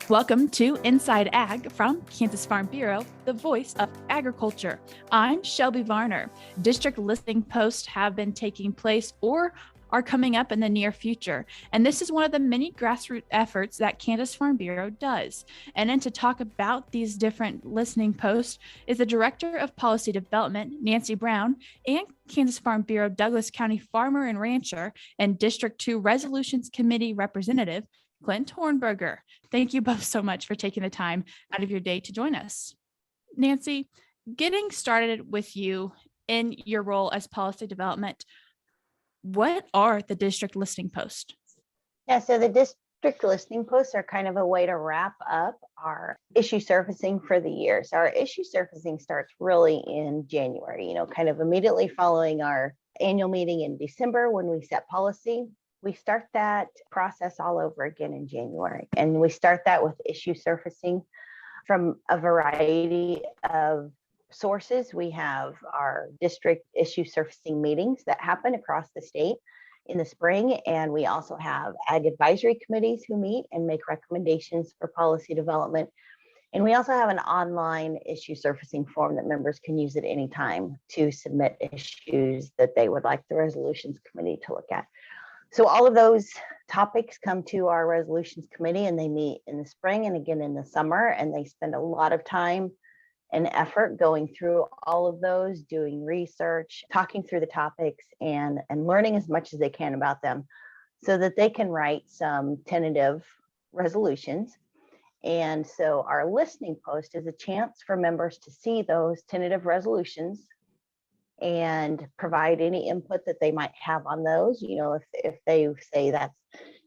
Welcome to Inside Ag from Kansas Farm Bureau, the voice of agriculture. I'm Shelby Varner. District listening posts have been taking place or are coming up in the near future. And this is one of the many grassroots efforts that Kansas Farm Bureau does. And then to talk about these different listening posts is the Director of Policy Development, Nancy Brown, and Kansas Farm Bureau Douglas County Farmer and Rancher and District 2 Resolutions Committee Representative, Clint Hornberger. Thank you both so much for taking the time out of your day to join us. Nancy, getting started with you in your role as policy development, what are the district listening posts? Yeah, so the district listening posts are kind of a way to wrap up our issue surfacing for the year. So our issue surfacing starts really in January, kind of immediately following our annual meeting in December when we set policy. We start that process all over again in January. And we start that with issue surfacing from a variety of sources. We have our district issue surfacing meetings that happen across the state in the spring. And we also have ag advisory committees who meet and make recommendations for policy development. And we also have an online issue surfacing form that members can use at any time to submit issues that they would like the resolutions committee to look at. So all of those topics come to our resolutions committee and they meet in the spring and again in the summer, and they spend a lot of time and effort going through all of those, doing research, talking through the topics and learning as much as they can about them so that they can write some tentative resolutions. And so our listening post is a chance for members to see those tentative resolutions and provide any input that they might have on those. If they say that's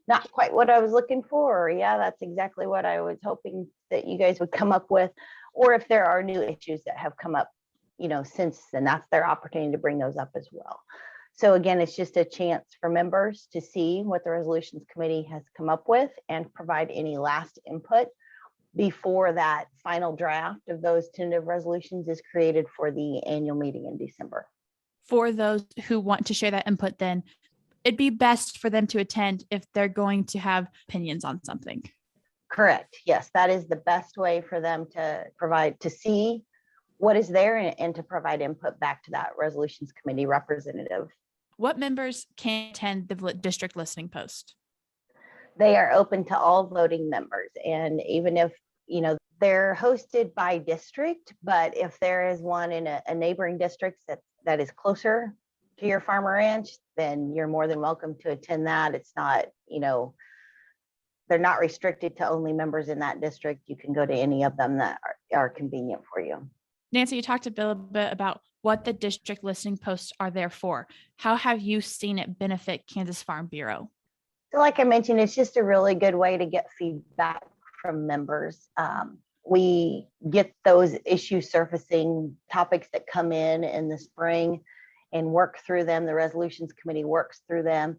not quite what I was looking for, or yeah, that's exactly what I was hoping that you guys would come up with, or if there are new issues that have come up, since then, that's their opportunity to bring those up as well. So again, it's just a chance for members to see what the resolutions committee has come up with and provide any last input before that final draft of those tentative resolutions is created for the annual meeting in December. For those who want to share that input, then it'd be best for them to attend if they're going to have opinions on something. Correct. Yes, that is the best way for them to see what is there and to provide input back to that resolutions committee representative. What members can attend the district listening post? They are open to all voting members. And even if, they're hosted by district, but if there is one in a neighboring district that is closer to your farm or ranch, then you're more than welcome to attend that. It's not, they're not restricted to only members in that district. You can go to any of them that are convenient for you. Nancy, you talked a little bit about what the district listening posts are there for. How have you seen it benefit Kansas Farm Bureau? So like I mentioned, it's just a really good way to get feedback from members. We get those issue surfacing topics that come in the spring and work through them. The resolutions committee works through them.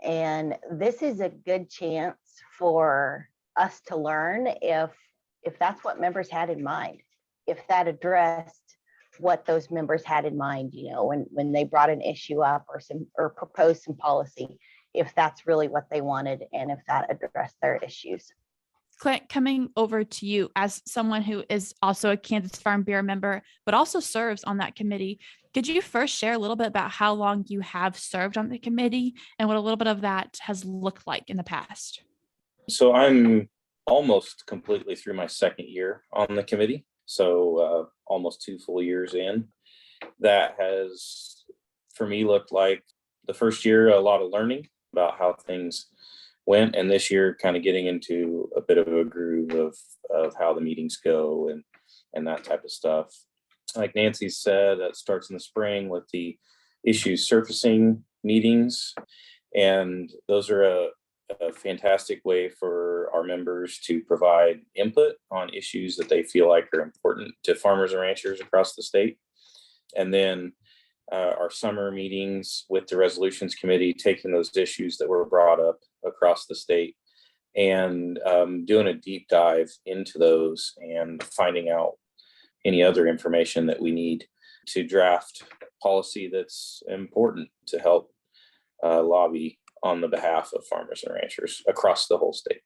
And this is a good chance for us to learn if that's what members had in mind, if that addressed what those members had in mind, when they brought an issue up or proposed some policy, if that's really what they wanted and if that addressed their issues. Clint, coming over to you as someone who is also a Kansas Farm Bureau member, but also serves on that committee, could you first share a little bit about how long you have served on the committee and what a little bit of that has looked like in the past? So I'm almost completely through my second year on the committee. So almost 2 full years in. That has, for me, looked like the first year, a lot of learning about how things went, and this year kind of getting into a bit of a groove of how the meetings go and that type of stuff. Like Nancy said, that starts in the spring with the issues surfacing meetings, and those are a fantastic way for our members to provide input on issues that they feel like are important to farmers and ranchers across the state. And then our summer meetings with the resolutions committee, taking those issues that were brought up across the state and doing a deep dive into those and finding out any other information that we need to draft policy that's important to help lobby on the behalf of farmers and ranchers across the whole state.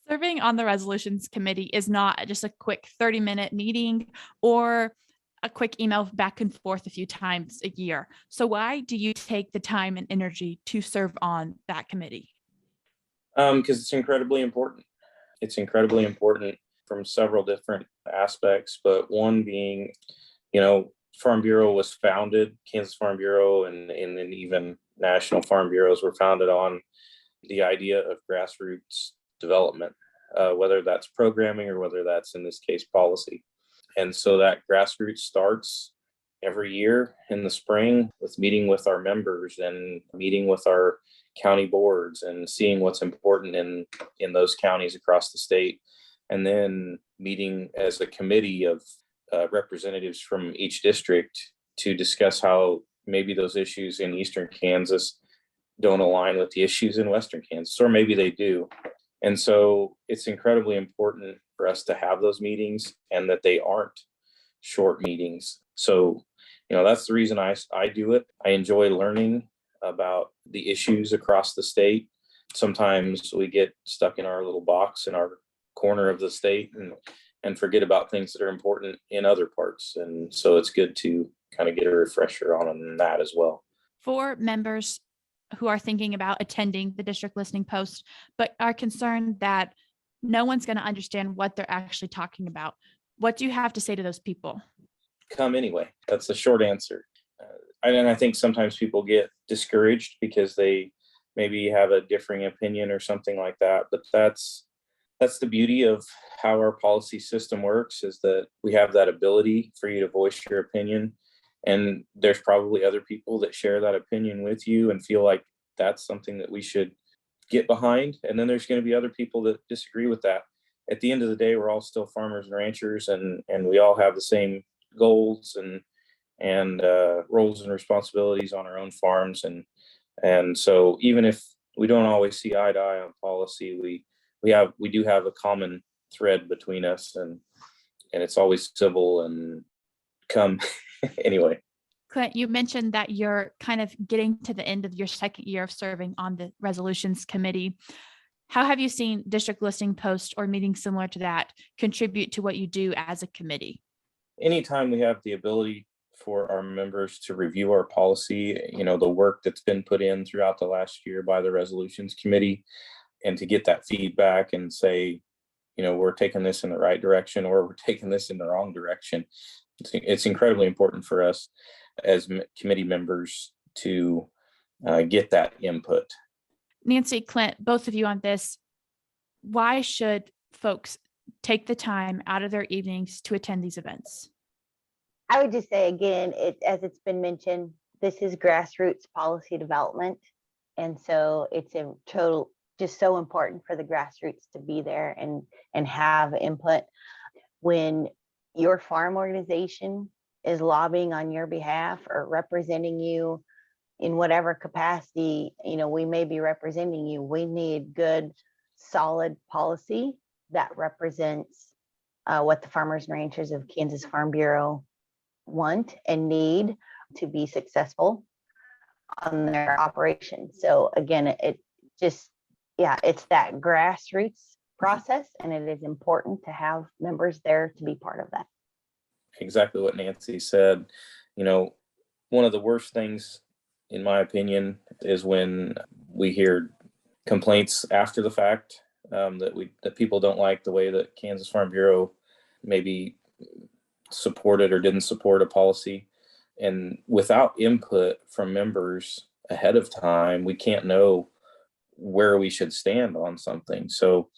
Serving on the resolutions committee is not just a quick 30-minute meeting or a quick email back and forth a few times a year. So why do you take the time and energy to serve on that committee? Because it's incredibly important. It's incredibly important from several different aspects, but one being, Farm Bureau was founded, Kansas Farm Bureau and then even national farm bureaus were founded on the idea of grassroots development, whether that's programming or whether that's, in this case, policy. And so that grassroots starts every year in the spring with meeting with our members and meeting with our county boards and seeing what's important in those counties across the state. And then meeting as a committee of representatives from each district to discuss how maybe those issues in Eastern Kansas don't align with the issues in Western Kansas, or maybe they do. And so it's incredibly important for us to have those meetings and that they aren't short meetings. So, that's the reason I do it. I enjoy learning about the issues across the state. Sometimes we get stuck in our little box in our corner of the state and forget about things that are important in other parts. And so it's good to kind of get a refresher on that as well. For members who are thinking about attending the district listening post, but are concerned that no one's going to understand what they're actually talking about, what do you have to say to those people? Come anyway. That's the short answer. And I think sometimes people get discouraged because they maybe have a differing opinion or something like that. But that's the beauty of how our policy system works, is that we have that ability for you to voice your opinion. And there's probably other people that share that opinion with you and feel like that's something that we should get behind. And then there's going to be other people that disagree with that. At the end of the day, we're all still farmers and ranchers, and we all have the same goals and roles and responsibilities on our own farms. And so even if we don't always see eye to eye on policy, we do have a common thread between us, and it's always civil and come anyway. Clint, you mentioned that you're kind of getting to the end of your second year of serving on the resolutions committee. How have you seen district listening posts or meetings similar to that contribute to what you do as a committee? Anytime we have the ability for our members to review our policy, the work that's been put in throughout the last year by the resolutions committee, and to get that feedback and say, we're taking this in the right direction or we're taking this in the wrong direction. It's incredibly important for us as committee members to get that input. Nancy, Clint, both of you on this, why should folks take the time out of their evenings to attend these events? I would just say, again, as it's been mentioned, this is grassroots policy development. And so it's just so important for the grassroots to be there and have input. When your farm organization is lobbying on your behalf or representing you in whatever capacity, we may be representing you, we need good, solid policy that represents what the farmers and ranchers of Kansas Farm Bureau want and need to be successful on their operation. So again, it's that grassroots process, and it is important to have members there to be part of that. Exactly what Nancy said. One of the worst things, in my opinion, is when we hear complaints after the fact, that people don't like the way that Kansas Farm Bureau maybe supported or didn't support a policy. And without input from members ahead of time, we can't know where we should stand on something. So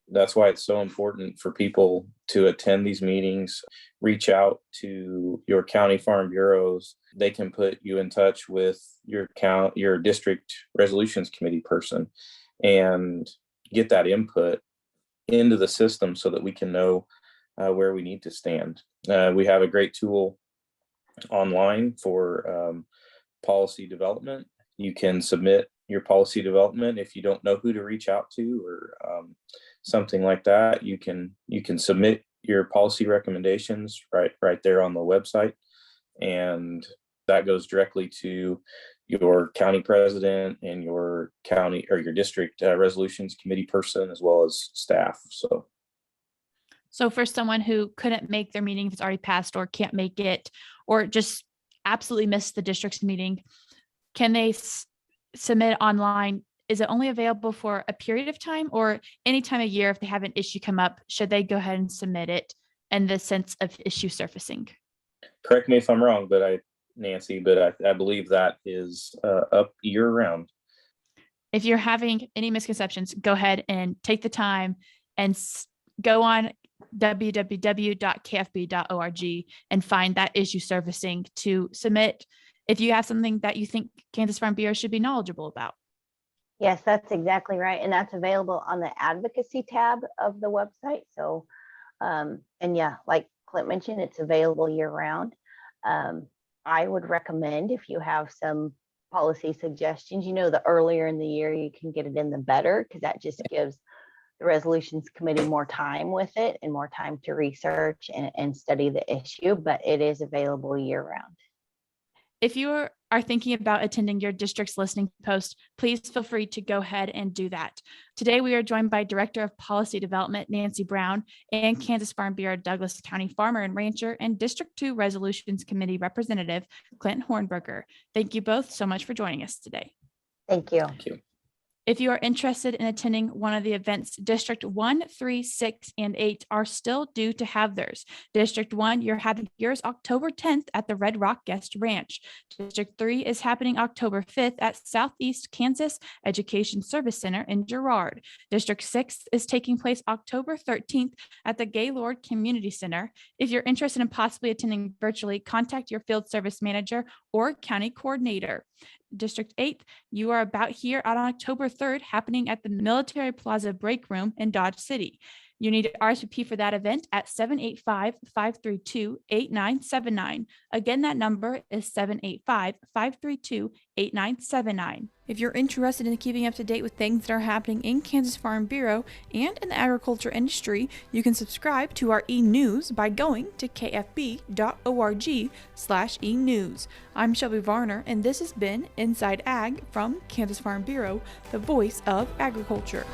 that's why it's so important for people to attend these meetings, reach out to your county farm bureaus. They can put you in touch with your district resolutions committee person and get that input into the system so that we can know where we need to stand. We have a great tool online for policy development. You can submit your policy development. If you don't know who to reach out to or something like that, you can submit your policy recommendations right there on the website, and that goes directly to your county president and your county or your district resolutions committee person, as well as staff. So for someone who couldn't make their meeting, if it's already passed, or can't make it, or just absolutely missed the district's meeting, can they submit online? Is it only available for a period of time, or any time of year? If they have an issue come up, should they go ahead and submit it in the sense of issue surfacing? Correct me if I'm wrong, Nancy, but I believe that is up year round. If you're having any misconceptions, go ahead and take the time and go on www.kfb.org and find that issue surfacing to submit if you have something that you think Kansas Farm Bureau should be knowledgeable about. Yes, that's exactly right. And that's available on the advocacy tab of the website. So, and yeah, like Clint mentioned, it's available year round. I would recommend, if you have some policy suggestions, the earlier in the year you can get it in, the better, because that just gives the resolutions committee more time with it and more time to research and study the issue, but it is available year round. If you are thinking about attending your district's listening post, please feel free to go ahead and do that. Today, we are joined by Director of Policy Development, Nancy Brown, and Kansas Farm Bureau Douglas County Farmer and Rancher and District 2 Resolutions Committee Representative, Clint Hornberger. Thank you both so much for joining us today. Thank you. Thank you. If you are interested in attending one of the events, District 1, 3, 6, and 8 are still due to have theirs. District 1, you're having yours October 10th at the Red Rock Guest Ranch. District 3 is happening October 5th at Southeast Kansas Education Service Center in Girard. District 6 is taking place October 13th at the Gaylord Community Center. If you're interested in possibly attending virtually, contact your field service manager or county coordinator. District 8, you are about here on October 3rd, happening at the Military Plaza Break Room in Dodge City. You need to RSVP for that event at 785-532-8979. Again, that number is 785-532-8979. If you're interested in keeping up to date with things that are happening in Kansas Farm Bureau and in the agriculture industry, you can subscribe to our e-news by going to kfb.org/e-news. I'm Shelby Varner, and this has been Inside Ag from Kansas Farm Bureau, the voice of agriculture.